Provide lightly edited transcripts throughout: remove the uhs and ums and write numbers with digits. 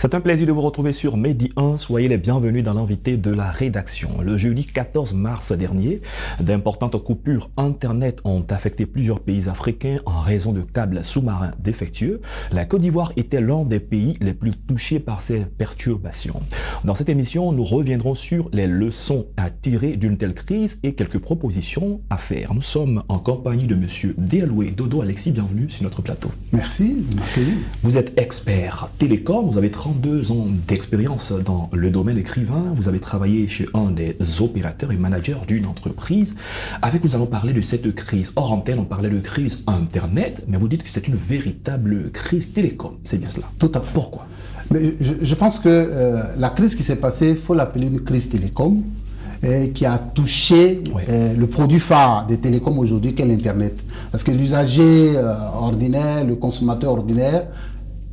C'est un plaisir de vous retrouver sur Medi 1. Soyez les bienvenus dans l'invité de la rédaction. Le jeudi 14 mars dernier, d'importantes coupures Internet ont affecté plusieurs pays africains en raison de câbles sous-marins défectueux. La Côte d'Ivoire était l'un des pays les plus touchés par ces perturbations. Dans cette émission, nous reviendrons sur les leçons à tirer d'une telle crise et quelques propositions à faire. Nous sommes en compagnie de monsieur Déaloué Dodo Alexis. Bienvenue sur notre plateau. Merci de m'accueillir. Vous êtes expert télécom, vous avez 32 ans d'expérience dans le domaine écrivain, vous avez travaillé chez un des opérateurs et managers d'une entreprise. Avec vous allons parler de cette crise. Hors antenne, on parlait de crise Internet, mais vous dites que c'est une véritable crise télécom, c'est bien cela? Tout à fait. Pourquoi? Mais je pense que la crise qui s'est passée, il faut l'appeler une crise télécom, qui a touché le produit phare des télécoms aujourd'hui, qu'est l'Internet. Parce que l'usager ordinaire, le consommateur ordinaire,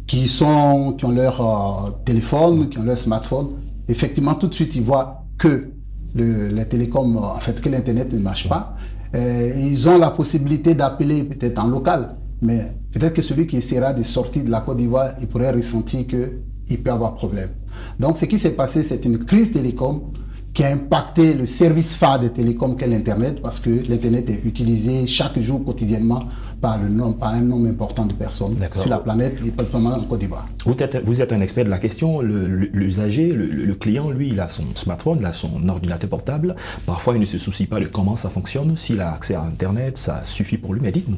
qui ont leur téléphone, qui ont leur smartphone, effectivement, tout de suite, ils voient que les télécoms, en fait, que l'Internet ne marche pas. Ils ont la possibilité d'appeler peut-être en local, mais peut-être que celui qui essaiera de sortir de la Côte d'Ivoire, il pourrait ressentir qu'il peut avoir problème. Donc, ce qui s'est passé, c'est une crise télécom qui a impacté le service phare des télécoms qu'est l'Internet, parce que l'Internet est utilisé chaque jour, quotidiennement, par un nombre important de personnes sur la planète et particulièrement en Côte d'Ivoire. Vous êtes un expert de la question. L'usager, le client, lui, il a son smartphone, il a son ordinateur portable. Parfois, il ne se soucie pas de comment ça fonctionne. S'il a accès à Internet, ça suffit pour lui. Mais dites-nous,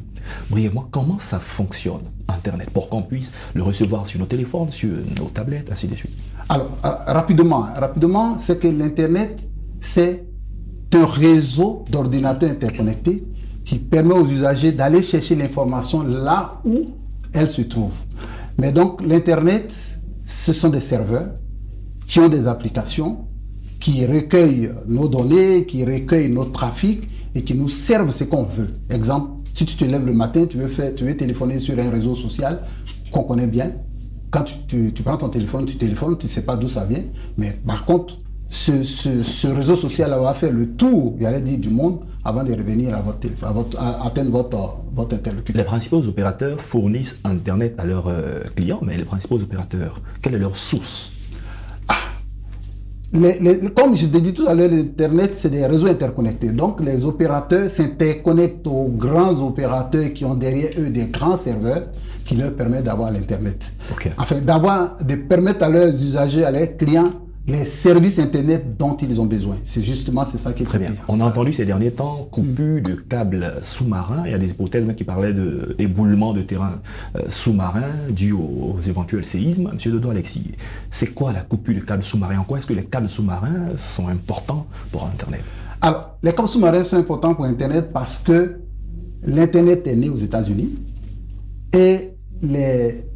brièvement, comment ça fonctionne, Internet, pour qu'on puisse le recevoir sur nos téléphones, sur nos tablettes, ainsi de suite. Alors, rapidement, c'est que l'Internet, c'est un réseau d'ordinateurs interconnectés qui permet aux usagers d'aller chercher l'information là où elle se trouve. Mais donc, l'Internet, ce sont des serveurs qui ont des applications, qui recueillent nos données, qui recueillent notre trafic et qui nous servent ce qu'on veut. Exemple, si tu te lèves le matin, tu veux téléphoner sur un réseau social qu'on connaît bien. Quand tu prends ton téléphone, tu téléphones, tu ne sais pas d'où ça vient. Mais par contre, ce réseau social va faire le tour, j'allais dire, du monde avant de revenir à atteindre votre interlocuteur. Les principaux opérateurs fournissent Internet à leurs clients, mais les principaux opérateurs, quelle est leur source? Comme je l'ai dit tout à l'heure, l'Internet, c'est des réseaux interconnectés. Donc, les opérateurs s'interconnectent aux grands opérateurs qui ont derrière eux des grands serveurs qui leur permettent d'avoir l'Internet. Enfin, de permettre à leurs usagers, à leurs clients, les services Internet dont ils ont besoin. C'est ça qui est très bien. On a entendu ces derniers temps coupure de câbles sous-marins. Il y a des hypothèses qui parlaient d'éboulement de terrain sous-marin dû aux éventuels séismes. Monsieur Dodo Alexis, c'est quoi la coupure de câbles sous-marins? En quoi est-ce que les câbles sous-marins sont importants pour Internet? Alors, les câbles sous-marins sont importants pour Internet parce que l'Internet est né aux États-Unis et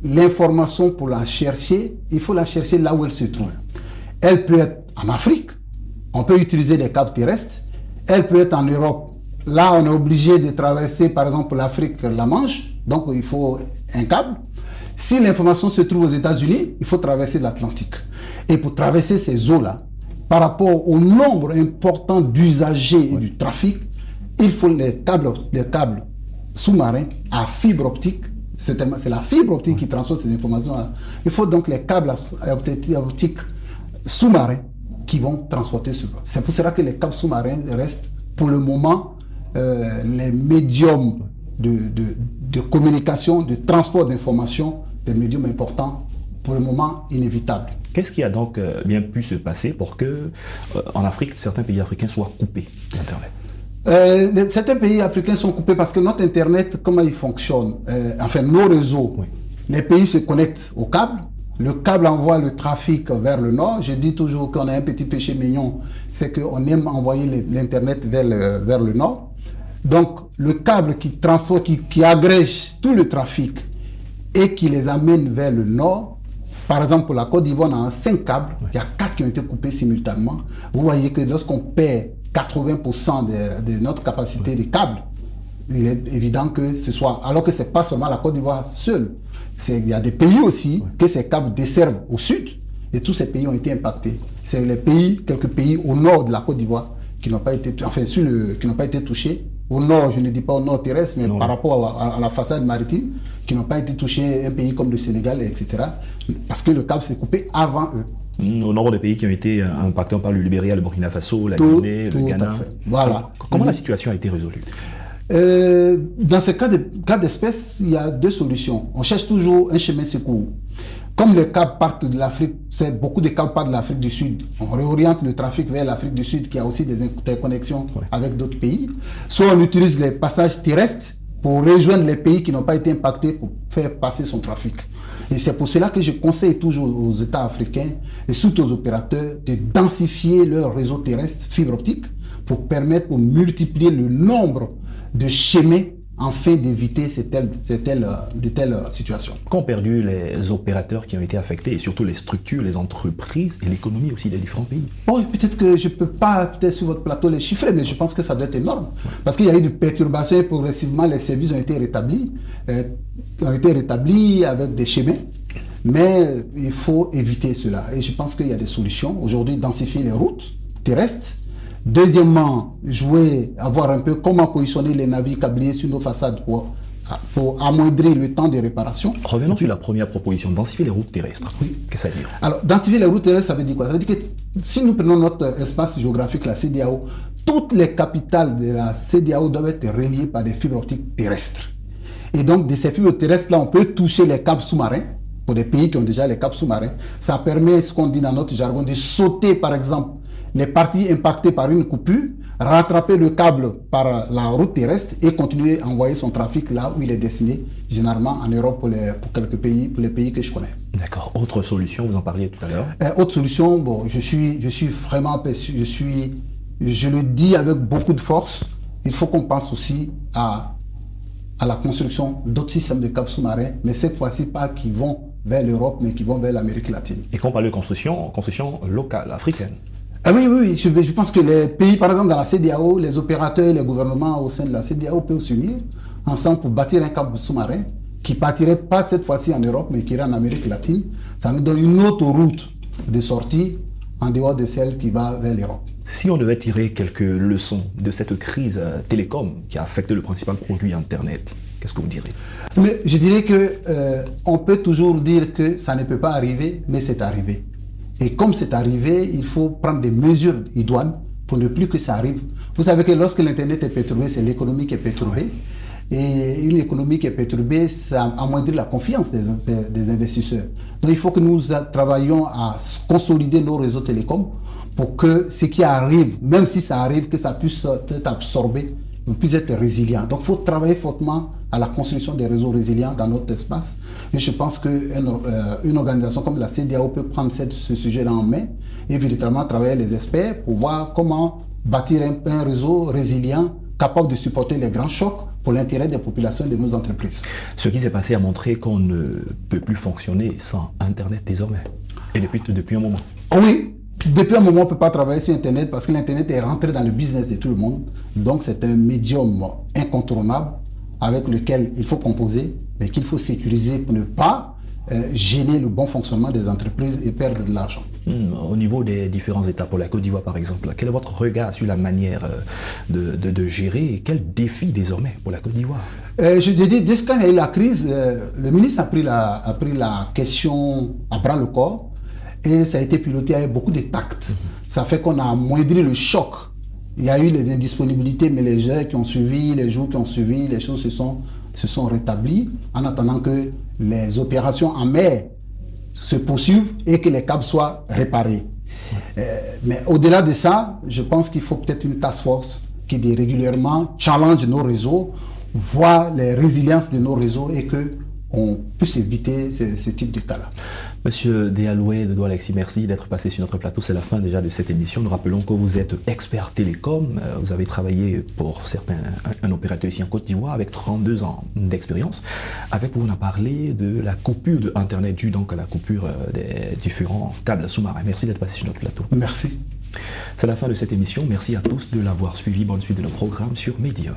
l'information, pour la chercher, il faut la chercher là où elle se trouve. Elle peut être en Afrique, on peut utiliser des câbles terrestres. Elle peut être en Europe. Là, on est obligé de traverser, par exemple, l'Afrique, la Manche. Donc, il faut un câble. Si l'information se trouve aux États-Unis, il faut traverser l'Atlantique. Et pour traverser ces eaux-là, par rapport au nombre important d'usagers et du trafic, il faut les câbles sous-marins à fibre optique. C'est la fibre optique qui transporte ces informations-là. Il faut donc les câbles optiques sous-marins qui vont transporter cela. C'est pour cela que les câbles sous-marins restent pour le moment les médiums de communication, de transport d'informations, des médiums importants, pour le moment inévitables. Qu'est-ce qui a donc bien pu se passer pour que en Afrique, certains pays africains soient coupés d'Internet? Certains pays africains sont coupés parce que notre Internet, comment il fonctionne, enfin nos réseaux, les pays se connectent au câble. Le câble envoie le trafic vers le nord. Je dis toujours qu'on a un petit péché mignon, c'est qu'on aime envoyer l'Internet vers le nord. Donc, le câble qui transporte, qui agrège tout le trafic et qui les amène vers le nord, par exemple, pour la Côte d'Ivoire, on a 5 câbles, il y a 4 qui ont été coupés simultanément. Vous voyez que lorsqu'on perd 80% de notre capacité de câbles, il est évident que ce soit, alors que ce n'est pas seulement la Côte d'Ivoire seule. Il y a des pays aussi que ces câbles desservent au sud et tous ces pays ont été impactés. C'est quelques pays au nord de la Côte d'Ivoire qui n'ont pas été, qui n'ont pas été touchés au nord, je ne dis pas au nord terrestre, mais Non. par rapport à la façade maritime, qui n'ont pas été touchés, un pays comme le Sénégal, etc. Parce que le câble s'est coupé avant eux. Au nombre de pays qui ont été impactés, on parle du Libéria, le Burkina Faso, la Tout Guinée, à le Ghana. fait. Voilà. Comment la situation a été résolue? Dans ce cas d'espèce, il y a deux solutions. On cherche toujours un chemin secours. Comme les câbles partent de l'Afrique, beaucoup de câbles partent de l'Afrique du Sud. On réoriente le trafic vers l'Afrique du Sud qui a aussi des interconnexions avec d'autres pays. Soit on utilise les passages terrestres pour rejoindre les pays qui n'ont pas été impactés pour faire passer son trafic. Et c'est pour cela que je conseille toujours aux États africains et surtout aux opérateurs de densifier leur réseau terrestre fibre optique pour permettre de multiplier le nombre de chemins afin d'éviter de telles situations. Qu'ont perdu les opérateurs qui ont été affectés et surtout les structures, les entreprises et l'économie aussi des différents pays? Bon, peut-être que je ne peux pas, peut-être sur votre plateau, les chiffrer, mais je pense que ça doit être énorme. Parce qu'il y a eu des perturbations et progressivement, les services ont été rétablis avec des chemins. Mais il faut éviter cela. Et je pense qu'il y a des solutions. Aujourd'hui, densifier les routes terrestres. Deuxièmement, avoir un peu comment positionner les navires câbliers sur nos façades pour amoindrir le temps de réparation. Revenons sur la première proposition, densifier les routes terrestres. Oui. Qu'est-ce que ça veut dire? Alors, densifier les routes terrestres, ça veut dire quoi? Ça veut dire que si nous prenons notre espace géographique, la CEDEAO, toutes les capitales de la CEDEAO doivent être reliées par des fibres optiques terrestres. Et donc, de ces fibres terrestres-là, on peut toucher les câbles sous-marins. Pour des pays qui ont déjà les câbles sous-marins, ça permet, ce qu'on dit dans notre jargon, de sauter, par exemple, les parties impactées par une coupure, rattraper le câble par la route terrestre et continuer à envoyer son trafic là où il est destiné, généralement en Europe pour quelques pays, pour les pays que je connais. D'accord. Autre solution, vous en parliez tout à l'heure. Autre solution, bon, je suis vraiment, je le dis avec beaucoup de force, il faut qu'on pense aussi à la construction d'autres systèmes de câbles sous-marins, mais cette fois-ci pas qui vont vers l'Europe, mais qui vont vers l'Amérique latine. Et quand on parle de construction locale, africaine. Ah oui, je pense que les pays, par exemple dans la CEDEAO, les opérateurs et les gouvernements au sein de la CEDEAO peuvent s'unir ensemble pour bâtir un câble sous-marin qui partirait pas cette fois-ci en Europe, mais qui irait en Amérique latine. Ça nous donne une autre route de sortie en dehors de celle qui va vers l'Europe. Si on devait tirer quelques leçons de cette crise télécom qui a affecté le principal produit Internet, qu'est-ce que vous direz? Mais je dirais que on peut toujours dire que ça ne peut pas arriver, mais c'est arrivé. Et comme c'est arrivé, il faut prendre des mesures idoines pour ne plus que ça arrive. Vous savez que lorsque l'Internet est perturbé, c'est l'économie qui est perturbée. Et une économie qui est perturbée, ça amoindrit la confiance des investisseurs. Donc il faut que nous travaillions à consolider nos réseaux télécoms pour que ce qui arrive, même si ça arrive, que ça puisse être absorbé, puisse être résilient. Donc il faut travailler fortement à la construction des réseaux résilients dans notre espace. Et je pense qu'une organisation comme la CEDEAO peut prendre ce sujet-là en main et véritablement travailler les experts pour voir comment bâtir un réseau résilient capable de supporter les grands chocs pour l'intérêt des populations et de nos entreprises. Ce qui s'est passé a montré qu'on ne peut plus fonctionner sans Internet désormais. Et depuis un moment. Oui, depuis un moment, on ne peut pas travailler sur Internet parce que l'Internet est rentré dans le business de tout le monde. Donc, c'est un médium incontournable avec lequel il faut composer, mais qu'il faut sécuriser pour ne pas gêner le bon fonctionnement des entreprises et perdre de l'argent. Au niveau des différents États, pour la Côte d'Ivoire par exemple, quel est votre regard sur la manière de gérer et quels défis désormais pour la Côte d'Ivoire? Je dis, dès qu'il y a eu la crise, le ministre a pris la question à bras le corps et ça a été piloté avec beaucoup de tact. Ça fait qu'on a amoindri le choc. Il y a eu les indisponibilités, mais les heures qui ont suivi, les jours qui ont suivi, les choses se sont rétablies en attendant que les opérations en mer se poursuivent et que les câbles soient réparés. Mais au-delà de ça, je pense qu'il faut peut-être une task force qui régulièrement challenge nos réseaux, voit les résiliences de nos réseaux et qu'on puisse éviter ce type de cas-là. Monsieur Dealoué de Doualexis, merci d'être passé sur notre plateau. C'est la fin déjà de cette émission. Nous rappelons que vous êtes expert télécom. Vous avez travaillé pour un opérateur ici en Côte d'Ivoire avec 32 ans d'expérience. Avec vous, on a parlé de la coupure de Internet due donc à la coupure des différents câbles sous-marins. Merci d'être passé sur notre plateau. Merci. C'est la fin de cette émission. Merci à tous de l'avoir suivi. Bonne suite de nos programmes sur Média.